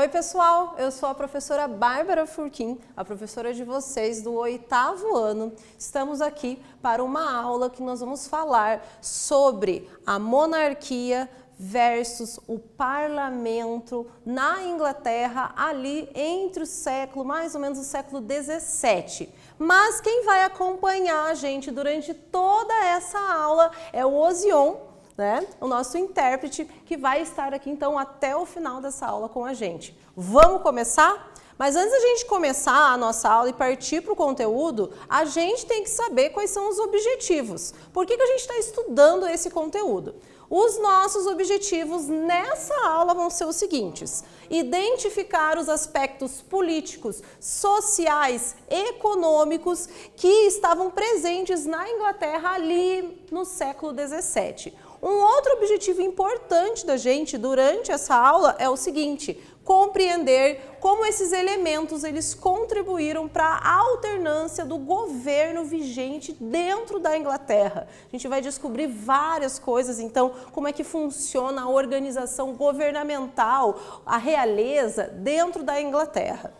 Oi pessoal, eu sou a professora Bárbara Furquim, a professora de vocês do 8º ano. Estamos aqui para uma aula que nós vamos falar sobre a monarquia versus o parlamento na Inglaterra ali entre o século, mais ou menos o século 17. Mas quem vai acompanhar a gente durante toda essa aula é o Ozion, né? O nosso intérprete, que vai estar aqui então até o final dessa aula com a gente. Vamos começar? Mas antes da gente começar a nossa aula e partir para o conteúdo, a gente tem que saber quais são os objetivos. Por que a gente está estudando esse conteúdo? Os nossos objetivos nessa aula vão ser os seguintes: identificar os aspectos políticos, sociais, econômicos que estavam presentes na Inglaterra ali no século 17. Um outro objetivo importante da gente durante essa aula é o seguinte: compreender como esses elementos eles contribuíram para a alternância do governo vigente dentro da Inglaterra. A gente vai descobrir várias coisas, então, como é que funciona a organização governamental, a realeza dentro da Inglaterra.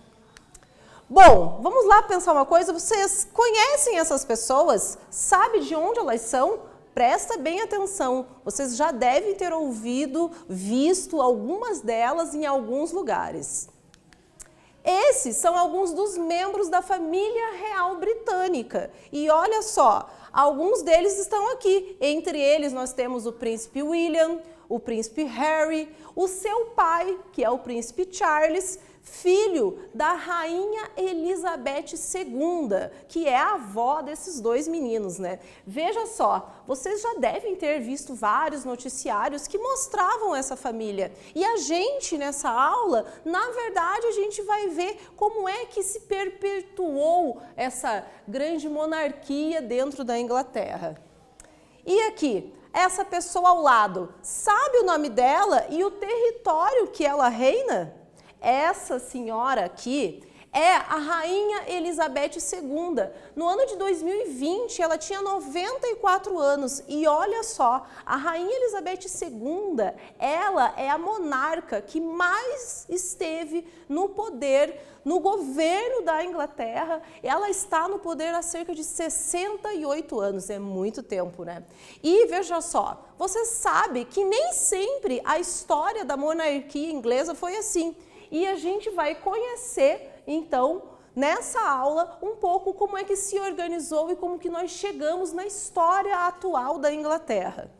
Bom, vamos lá pensar uma coisa. Vocês conhecem essas pessoas? Sabe de onde elas são? Presta bem atenção, vocês já devem ter ouvido, visto algumas delas em alguns lugares. Esses são alguns dos membros da família real britânica. E olha só, alguns deles estão aqui. Entre eles nós temos o príncipe William, o príncipe Harry, o seu pai, que é o príncipe Charles, filho da rainha Elizabeth II, que é a avó desses dois meninos, né? Veja só, vocês já devem ter visto vários noticiários que mostravam essa família. E a gente, nessa aula, na verdade, a gente vai ver como é que se perpetuou essa grande monarquia dentro da Inglaterra. E aqui, essa pessoa ao lado, sabe o nome dela e o território que ela reina? Essa senhora aqui é a rainha Elizabeth II. No ano de 2020, ela tinha 94 anos. E olha só, a rainha Elizabeth II, ela é a monarca que mais esteve no poder, no governo da Inglaterra. Ela está no poder há cerca de 68 anos, é muito tempo, né? E veja só, você sabe que nem sempre a história da monarquia inglesa foi assim. E a gente vai conhecer, então, nessa aula, um pouco como é que se organizou e como que nós chegamos na história atual da Inglaterra.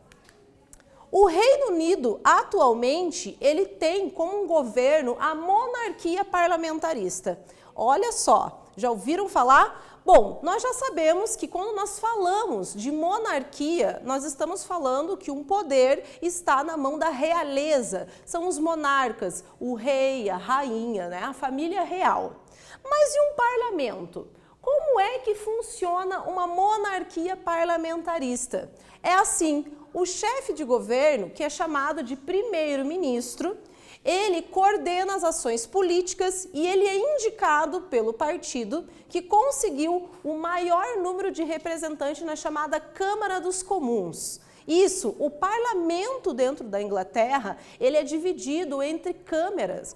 O Reino Unido, atualmente, ele tem como um governo a monarquia parlamentarista. Olha só, já ouviram falar? Bom, nós já sabemos que quando nós falamos de monarquia, nós estamos falando que um poder está na mão da realeza. São os monarcas, o rei, a rainha, né? A família real. Mas e um parlamento? Como é que funciona uma monarquia parlamentarista? É assim, o chefe de governo, que é chamado de primeiro-ministro, ele coordena as ações políticas e ele é indicado pelo partido que conseguiu o maior número de representantes na chamada Câmara dos Comuns. Isso, o parlamento dentro da Inglaterra, ele é dividido entre câmaras.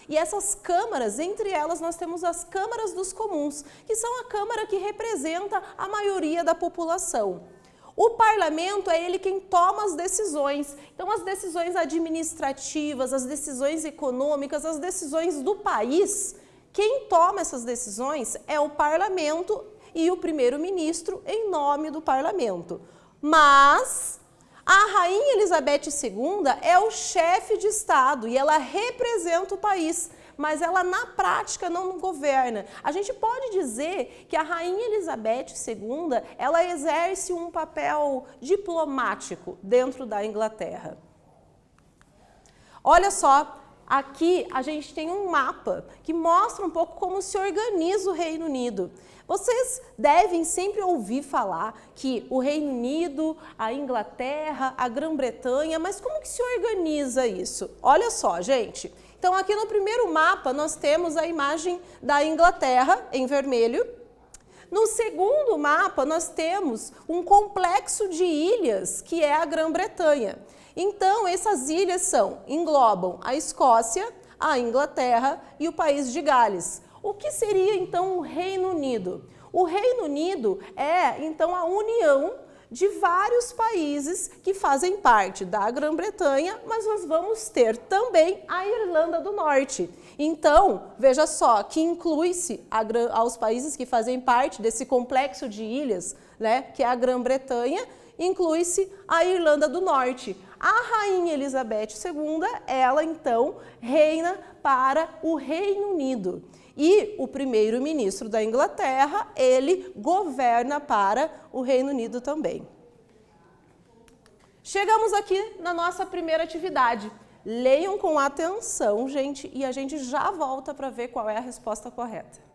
E essas câmaras, entre elas nós temos as câmaras dos comuns, que são a câmara que representa a maioria da população. O parlamento é ele quem toma as decisões. Então, as decisões administrativas, as decisões econômicas, as decisões do país, quem toma essas decisões é o parlamento e o primeiro-ministro em nome do parlamento. Mas a rainha Elizabeth II é o chefe de Estado e ela representa o país, mas ela na prática não governa. A gente pode dizer que a rainha Elizabeth II, ela exerce um papel diplomático dentro da Inglaterra. Olha só, aqui a gente tem um mapa que mostra um pouco como se organiza o Reino Unido. Vocês devem sempre ouvir falar que o Reino Unido, a Inglaterra, a Grã-Bretanha, mas como que se organiza isso? Olha só, gente. Então, aqui no primeiro mapa, nós temos a imagem da Inglaterra, em vermelho. No segundo mapa, nós temos um complexo de ilhas, que é a Grã-Bretanha. Então, essas ilhas englobam a Escócia, a Inglaterra e o país de Gales. O que seria então o Reino Unido? O Reino Unido é então a união de vários países que fazem parte da Grã-Bretanha, mas nós vamos ter também a Irlanda do Norte. Então, veja só, que inclui-se aos países que fazem parte desse complexo de ilhas, né, que é a Grã-Bretanha, inclui-se a Irlanda do Norte. A Rainha Elizabeth II, ela então reina para o Reino Unido. E o primeiro-ministro da Inglaterra, ele governa para o Reino Unido também. Chegamos aqui na nossa primeira atividade. Leiam com atenção, gente, e a gente já volta para ver qual é a resposta correta.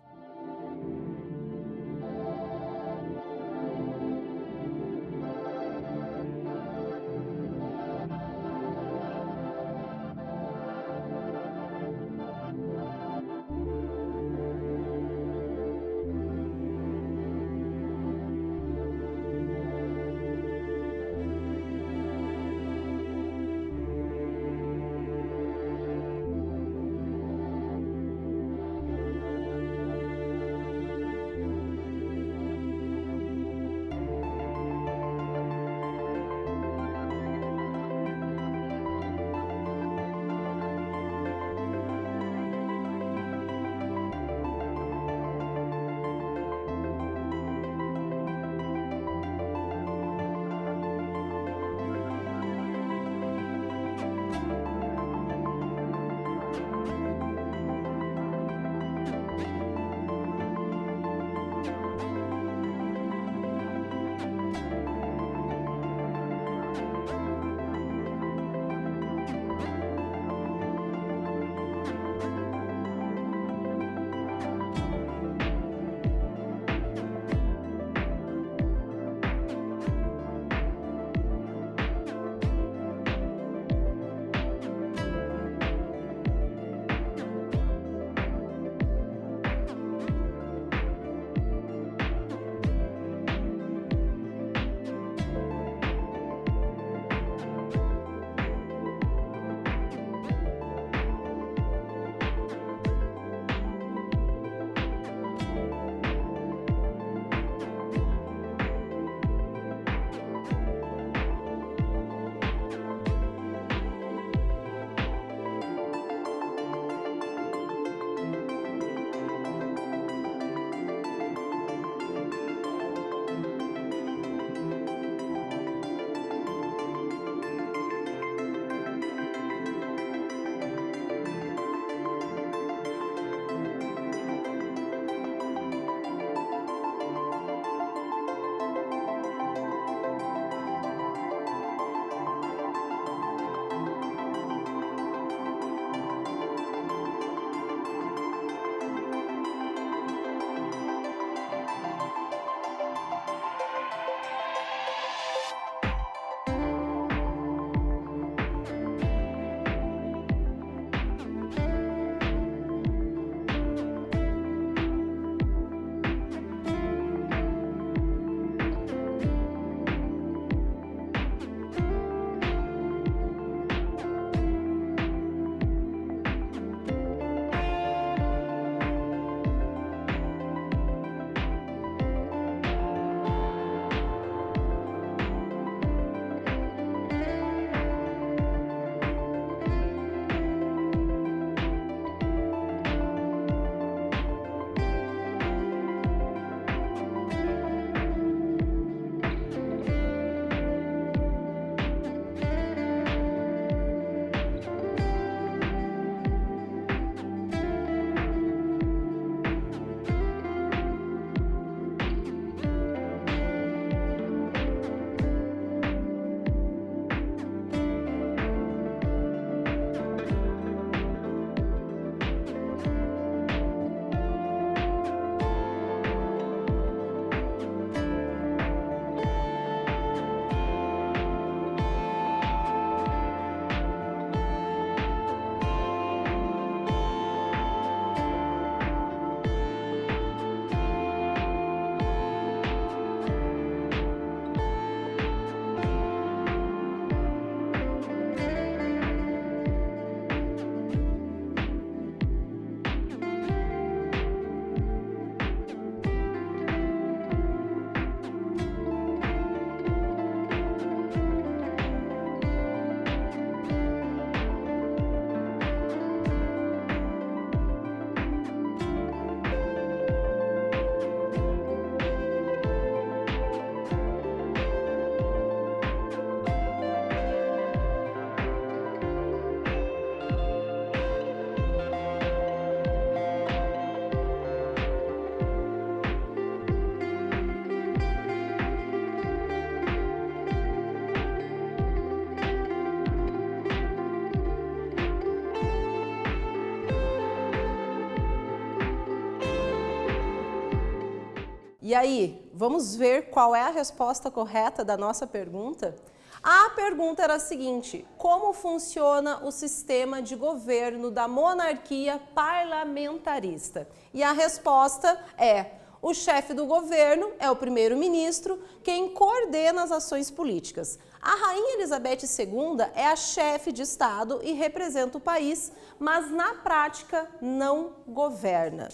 E aí, vamos ver qual é a resposta correta da nossa pergunta? A pergunta era a seguinte: como funciona o sistema de governo da monarquia parlamentarista? E a resposta é: o chefe do governo é o primeiro-ministro, quem coordena as ações políticas. A Rainha Elizabeth II é a chefe de Estado e representa o país, mas na prática não governa.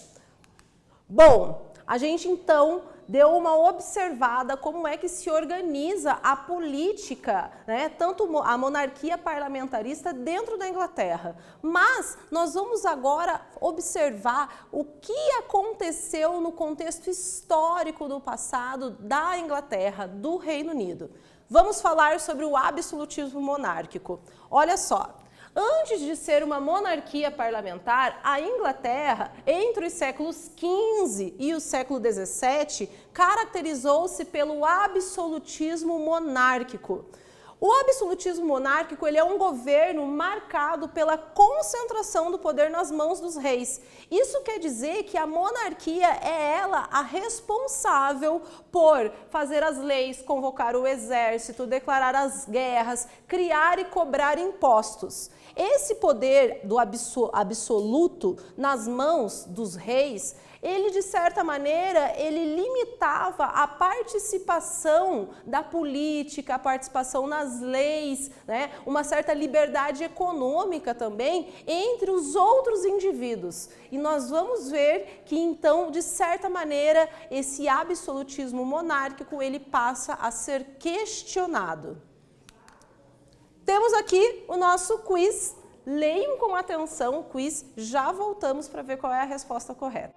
Bom, a gente então deu uma observada como é que se organiza a política, né, tanto a monarquia parlamentarista dentro da Inglaterra. Mas nós vamos agora observar o que aconteceu no contexto histórico do passado da Inglaterra, do Reino Unido. Vamos falar sobre o absolutismo monárquico. Olha só. Antes de ser uma monarquia parlamentar, a Inglaterra, entre os séculos XV e o século XVII, caracterizou-se pelo absolutismo monárquico. O absolutismo monárquico ele é um governo marcado pela concentração do poder nas mãos dos reis. Isso quer dizer que a monarquia é ela a responsável por fazer as leis, convocar o exército, declarar as guerras, criar e cobrar impostos. Esse poder do absoluto nas mãos dos reis, ele de certa maneira, ele limitava a participação da política, a participação nas leis, né? Uma certa liberdade econômica também entre os outros indivíduos. E nós vamos ver que então, de certa maneira, esse absolutismo monárquico, ele passa a ser questionado. Temos aqui o nosso quiz. Leiam com atenção o quiz, já voltamos para ver qual é a resposta correta.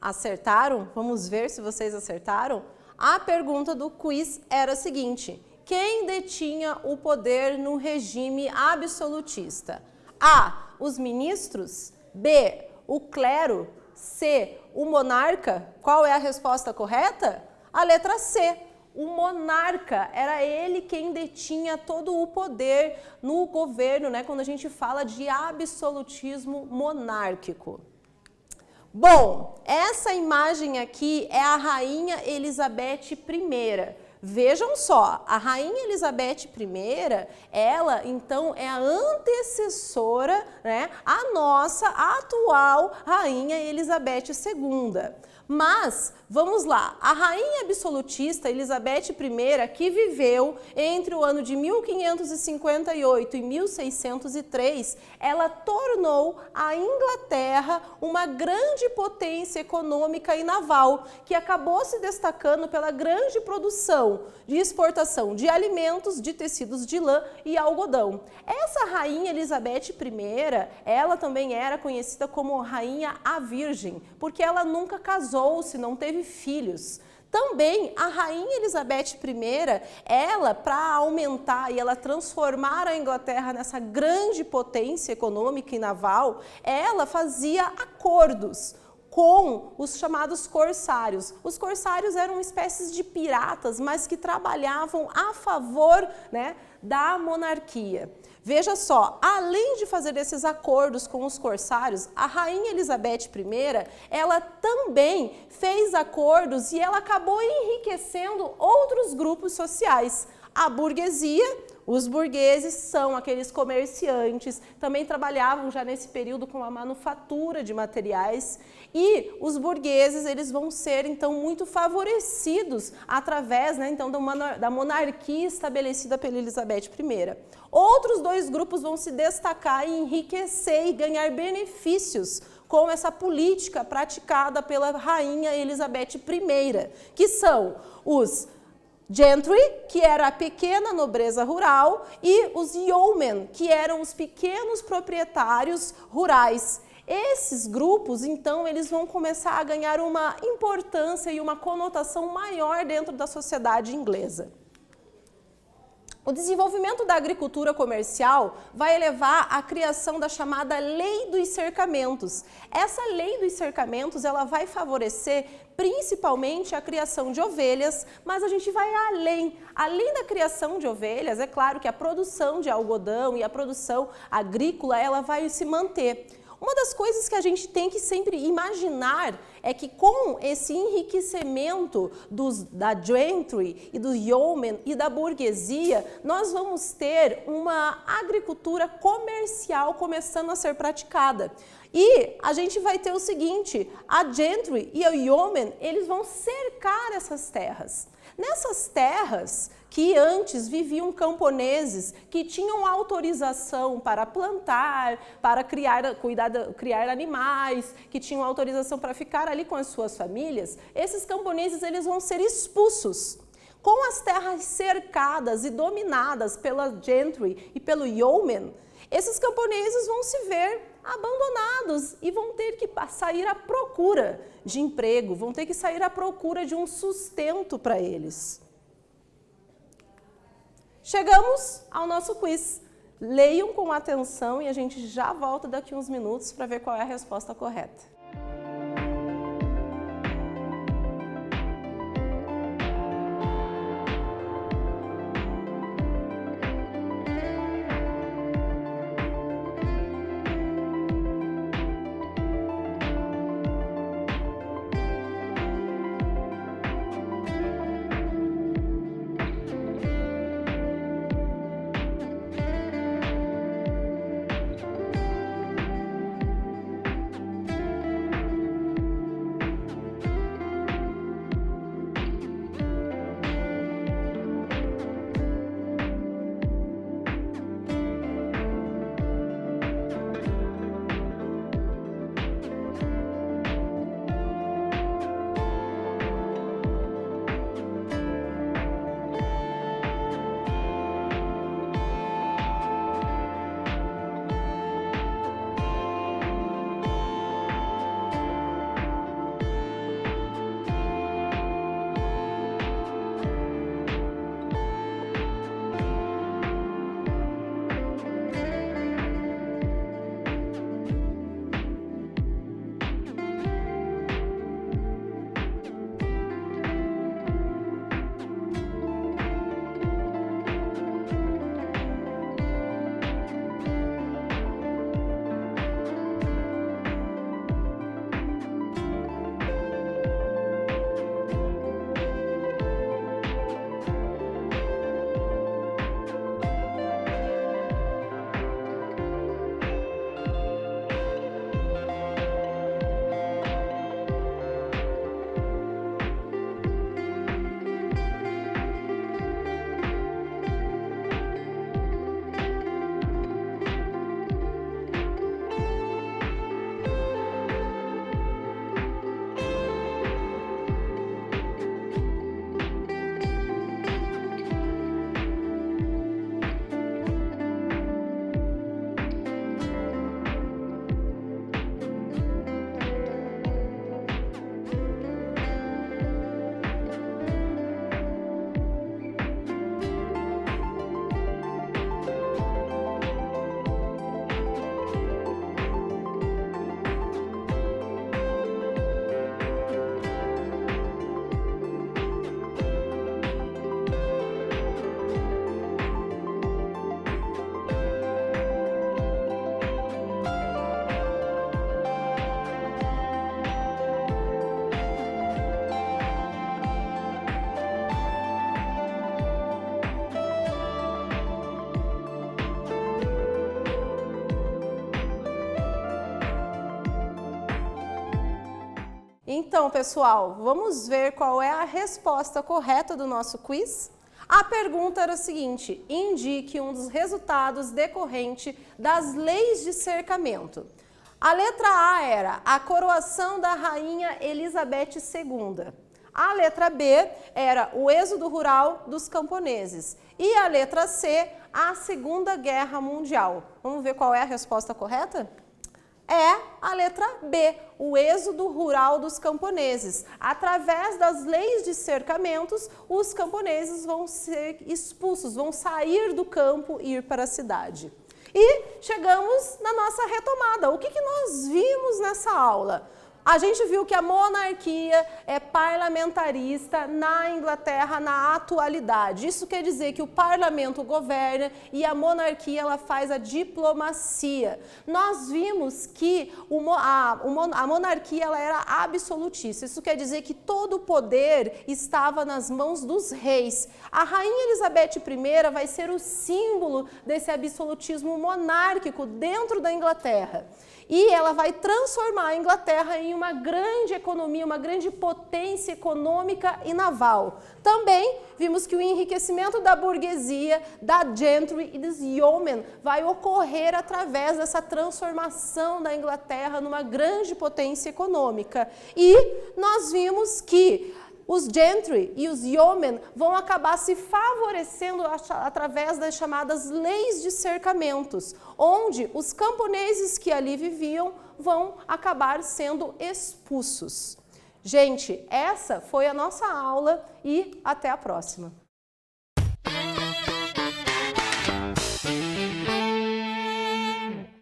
Acertaram? Vamos ver se vocês acertaram? A pergunta do quiz era a seguinte: quem detinha o poder no regime absolutista? A. Os ministros. B. O clero. C. O monarca. Qual é a resposta correta? A letra C. O monarca, era ele quem detinha todo o poder no governo, né? Quando a gente fala de absolutismo monárquico. Bom, essa imagem aqui é a Rainha Elizabeth I. Vejam só, a Rainha Elizabeth I, ela então é a antecessora, né, à nossa atual Rainha Elizabeth II. Mas, vamos lá, a rainha absolutista Elizabeth I, que viveu entre o ano de 1558 e 1603, ela tornou a Inglaterra uma grande potência econômica e naval, que acabou se destacando pela grande produção de exportação de alimentos, de tecidos de lã e algodão. Essa rainha Elizabeth I, ela também era conhecida como Rainha a Virgem, porque ela nunca casou, se não teve filhos. Também a rainha Elizabeth I, ela, para aumentar e ela transformar a Inglaterra nessa grande potência econômica e naval, ela fazia acordos com os chamados corsários. Os corsários eram espécies de piratas, mas que trabalhavam a favor, né, da monarquia. Veja só, além de fazer esses acordos com os corsários, a rainha Elizabeth I, ela também fez acordos e ela acabou enriquecendo outros grupos sociais. A burguesia, os burgueses são aqueles comerciantes, também trabalhavam já nesse período com a manufatura de materiais, e os burgueses, eles vão ser então muito favorecidos através, né, então, da monarquia estabelecida pela Elizabeth I. Outros dois grupos vão se destacar e enriquecer e ganhar benefícios com essa política praticada pela rainha Elizabeth I, que são os gentry, que era a pequena nobreza rural, e os yeomen, que eram os pequenos proprietários rurais. Esses grupos, então, eles vão começar a ganhar uma importância e uma conotação maior dentro da sociedade inglesa. O desenvolvimento da agricultura comercial vai levar à criação da chamada Lei dos Cercamentos. Essa Lei dos Cercamentos, ela vai favorecer principalmente a criação de ovelhas, mas a gente vai além. Além da criação de ovelhas, é claro que a produção de algodão e a produção agrícola, ela vai se manter. Uma das coisas que a gente tem que sempre imaginar é que com esse enriquecimento da gentry e do yeoman e da burguesia, nós vamos ter uma agricultura comercial começando a ser praticada. E a gente vai ter o seguinte, a gentry e o yeoman, eles vão cercar essas terras. Nessas terras que antes viviam camponeses que tinham autorização para plantar, para criar animais, que tinham autorização para ficar ali com as suas famílias, esses camponeses, eles vão ser expulsos. Com as terras cercadas e dominadas pela gentry e pelo yeoman, esses camponeses vão se ver abandonados e vão ter que sair à procura de emprego, vão ter que sair à procura de um sustento para eles. Chegamos ao nosso quiz. Leiam com atenção e a gente já volta daqui uns minutos para ver qual é a resposta correta. Então, pessoal, vamos ver qual é a resposta correta do nosso quiz? A pergunta era a seguinte: indique um dos resultados decorrente das leis de cercamento. A letra A era a coroação da rainha Elizabeth II. A letra B era o êxodo rural dos camponeses. E a letra C, a Segunda Guerra Mundial. Vamos ver qual é a resposta correta? É a letra B, o êxodo rural dos camponeses. Através das leis de cercamentos, os camponeses vão ser expulsos, vão sair do campo e ir para a cidade. E chegamos na nossa retomada. O que nós vimos nessa aula? A gente viu que a monarquia é parlamentarista na Inglaterra na atualidade. Isso quer dizer que o parlamento governa e a monarquia ela faz a diplomacia. Nós vimos que a monarquia ela era absolutista. Isso quer dizer que todo o poder estava nas mãos dos reis. A rainha Elizabeth I vai ser o símbolo desse absolutismo monárquico dentro da Inglaterra. E ela vai transformar a Inglaterra em uma grande economia, uma grande potência econômica e naval. Também vimos que o enriquecimento da burguesia, da gentry e dos yeomen vai ocorrer através dessa transformação da Inglaterra numa grande potência econômica. E nós vimos que os gentry e os yeomen vão acabar se favorecendo através das chamadas leis de cercamentos, onde os camponeses que ali viviam vão acabar sendo expulsos. Gente, essa foi a nossa aula e até a próxima.